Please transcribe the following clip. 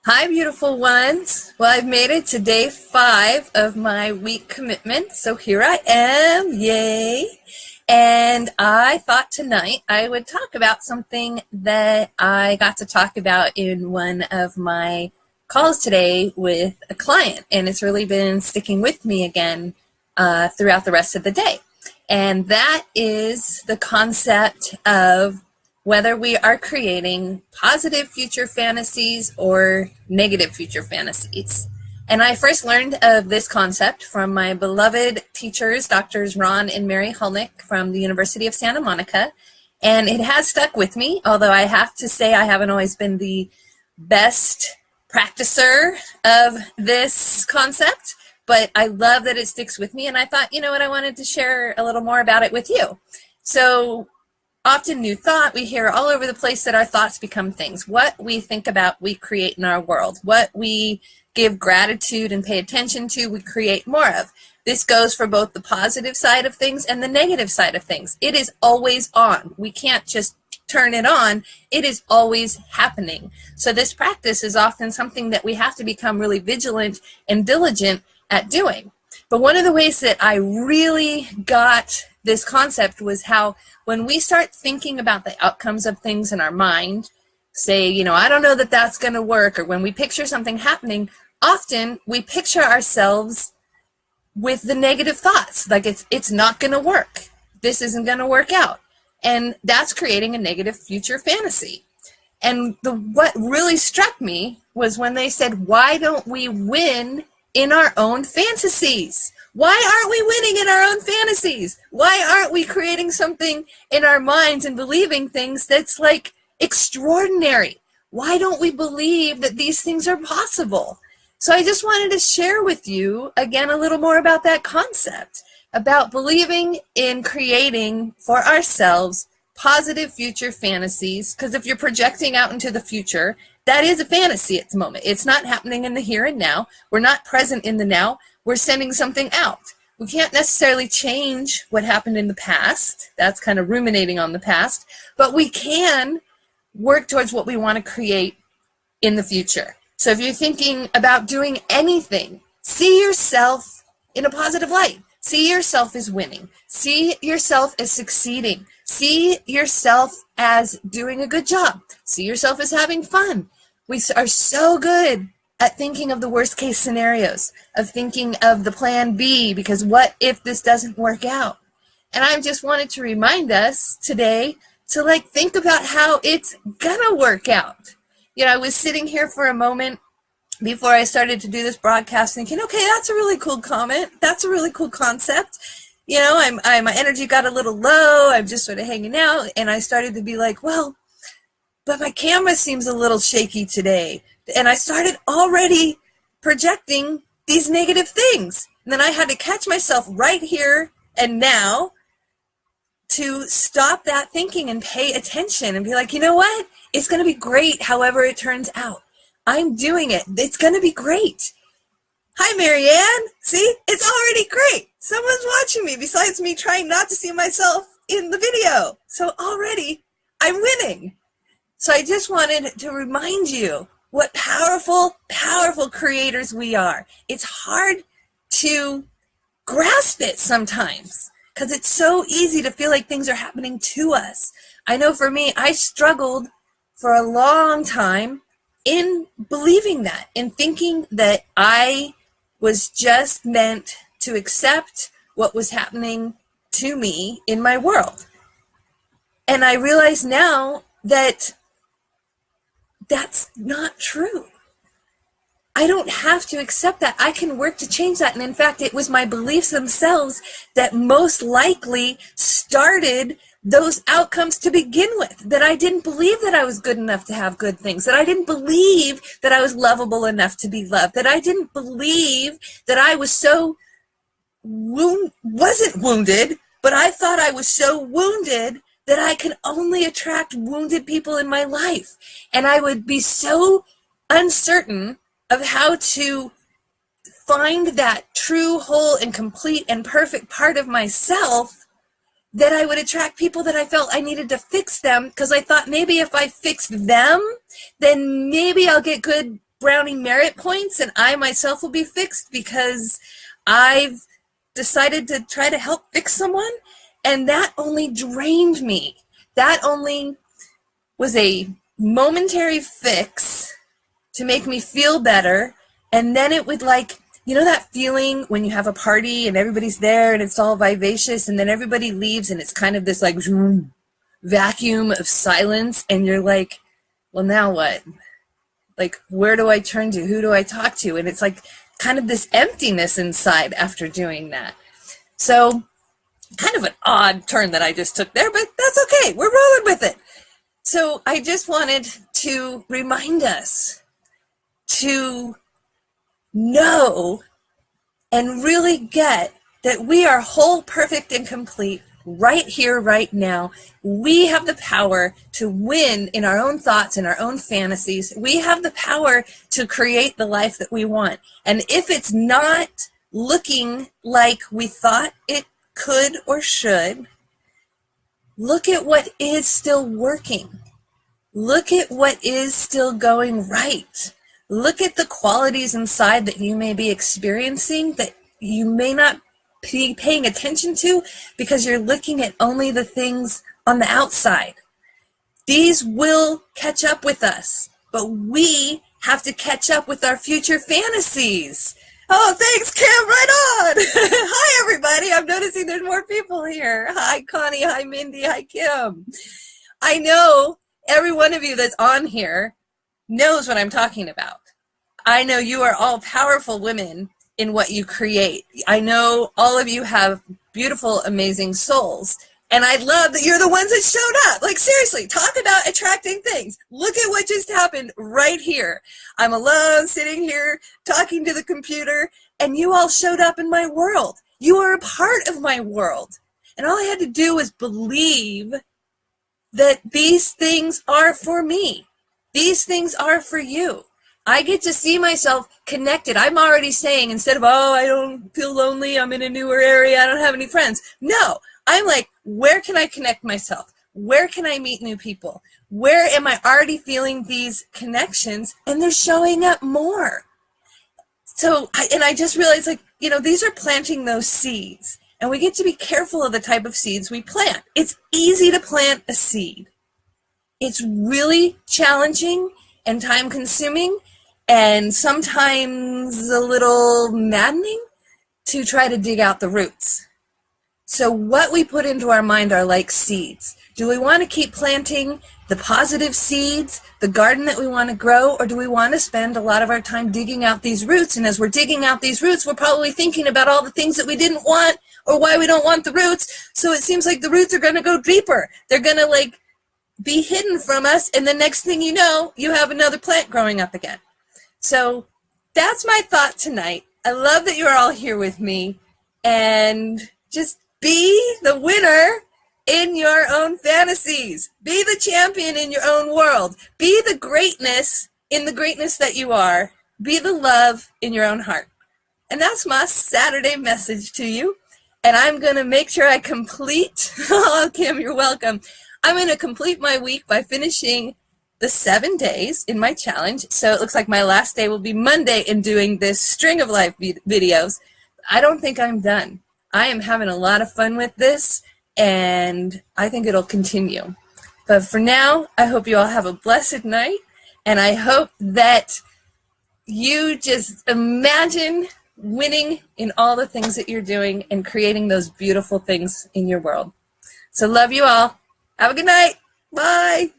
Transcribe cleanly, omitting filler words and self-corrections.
Hi, beautiful ones. Well, I've made it to day 5 of my week commitment, so here I am. Yay. And I thought tonight I would talk about something that I got to talk about in one of my calls today with a client, and it's really been sticking with me again throughout the rest of the day. And that is the concept of whether we are creating positive future fantasies or negative future fantasies. And I first learned of this concept from my beloved teachers, Doctors Ron and Mary Hulnick from the University of Santa Monica. And it has stuck with me, although I have to say I haven't always been the best practicer of this concept, but I love that it sticks with me. And I thought, you know what, I wanted to share a little more about it with you. So often new thought, we hear all over the place that our thoughts become things. What we think about, we create in our world. What we give gratitude and pay attention to, we create more of. This goes for both the positive side of things and the negative side of things. It is always on. We can't just turn it on. It is always happening. So this practice is often something that we have to become really vigilant and diligent at doing. But one of the ways that I really got this concept was how when we start thinking about the outcomes of things in our mind, say, I don't know that that's going to work, or when we picture something happening, often we picture ourselves with the negative thoughts, like it's not going to work. This isn't going to work out. And that's creating a negative future fantasy. And what really struck me was when they said, why don't we win in our own fantasies? Why aren't we winning in our own fantasies? Why aren't we creating something in our minds and believing things that's like extraordinary? Why don't we believe that these things are possible? So I just wanted to share with you again a little more about that concept, about believing in creating for ourselves positive future fantasies, because if you're projecting out into the future, that is a fantasy at the moment. It's not happening in the here and now. We're not present in the now. We're sending something out. We can't necessarily change what happened in the past. That's kind of ruminating on the past. But we can work towards what we want to create in the future. So if you're thinking about doing anything, see yourself in a positive light. See yourself as winning. See yourself as succeeding. See yourself as doing a good job. See yourself as having fun. We are so good at thinking of the worst case scenarios, of thinking of the plan B, because what if this doesn't work out? And I just wanted to remind us today to think about how it's gonna work out. I was sitting here for a moment before I started to do this broadcast thinking, okay, that's a really cool comment. That's a really cool concept. My energy got a little low. I'm just sort of hanging out. And I started to be like, well, but my camera seems a little shaky today. And I started already projecting these negative things. And then I had to catch myself right here and now to stop that thinking and pay attention and be like, you know what? It's going to be great however it turns out. I'm doing it. It's going to be great. Hi, Marianne. See, it's already great. Someone's watching me besides me trying not to see myself in the video. So already I'm winning. So I just wanted to remind you what powerful, powerful creators we are. It's hard to grasp it sometimes because it's so easy to feel like things are happening to us. I know for me, I struggled for a long time in believing that, in thinking that I was just meant to accept what was happening to me in my world. And I realize now that that's not true. I don't have to accept that. I can work to change that. And in fact, it was my beliefs themselves that most likely started those outcomes to begin with, that I didn't believe that I was good enough to have good things, that I didn't believe that I was lovable enough to be loved, that I didn't believe that I was so wasn't wounded, but I thought I was so wounded that I could only attract wounded people in my life. And I would be so uncertain of how to find that true, whole, and complete and perfect part of myself that I would attract people that I felt I needed to fix them, because I thought maybe if I fixed them, then maybe I'll get good brownie merit points and I myself will be fixed because I've decided to try to help fix someone, and that only drained me. That only was a momentary fix to make me feel better, and then it would, like, you know that feeling when you have a party and everybody's there and it's all vivacious and then everybody leaves and it's kind of this like vacuum of silence and you're like, well, now what? Like, where do I turn to? Who do I talk to? And it's like kind of this emptiness inside after doing that. So kind of an odd turn that I just took there, but that's okay. We're rolling with it. So I just wanted to remind us to know and really get that we are whole, perfect, and complete right here, right now. We have the power to win in our own thoughts and our own fantasies. We have the power to create the life that we want. And if it's not looking like we thought it could or should, look at what is still working. Look at what is still going right. Look at the qualities inside that you may be experiencing that you may not be paying attention to because you're looking at only the things on the outside. These will catch up with us, but we have to catch up with our future fantasies. Oh, thanks, Kim. Right on. Hi, everybody. I'm noticing there's more people here. Hi, Connie. Hi, Mindy. Hi, Kim. I know every one of you that's on here knows what I'm talking about. I know you are all powerful women in what you create. I know all of you have beautiful, amazing souls. And I love that you're the ones that showed up. Like, seriously, talk about attracting things. Look at what just happened right here. I'm alone, sitting here, talking to the computer, and you all showed up in my world. You are a part of my world. And all I had to do was believe that these things are for me. These things are for you. I get to see myself connected. I'm already saying, instead of, oh, I don't feel lonely, I'm in a newer area, I don't have any friends. No, I'm like, where can I connect myself? Where can I meet new people? Where am I already feeling these connections? And they're showing up more. So, I just realized, like, you know, these are planting those seeds. And we get to be careful of the type of seeds we plant. It's easy to plant a seed. It's really challenging and time-consuming and sometimes a little maddening to try to dig out the roots. So what we put into our mind are like seeds. Do we want to keep planting the positive seeds, the garden that we want to grow, or do we want to spend a lot of our time digging out these roots? And as we're digging out these roots, we're probably thinking about all the things that we didn't want or why we don't want the roots. So it seems like the roots are going to go deeper. They're going to, like, be hidden from us, and the next thing you know, you have another plant growing up again. So that's my thought tonight. I love that you're all here with me, and just be the winner in your own fantasies. Be the champion in your own world. Be the greatness in the greatness that you are. Be the love in your own heart. And that's my Saturday message to you. And I'm going to make sure I complete, oh, Kim, you're welcome. I'm going to complete my week by finishing the 7 days in my challenge. So it looks like my last day will be Monday in doing this string of live videos. I don't think I'm done. I am having a lot of fun with this, and I think it'll continue. But for now, I hope you all have a blessed night, and I hope that you just imagine winning in all the things that you're doing and creating those beautiful things in your world. So love you all. Have a good night. Bye.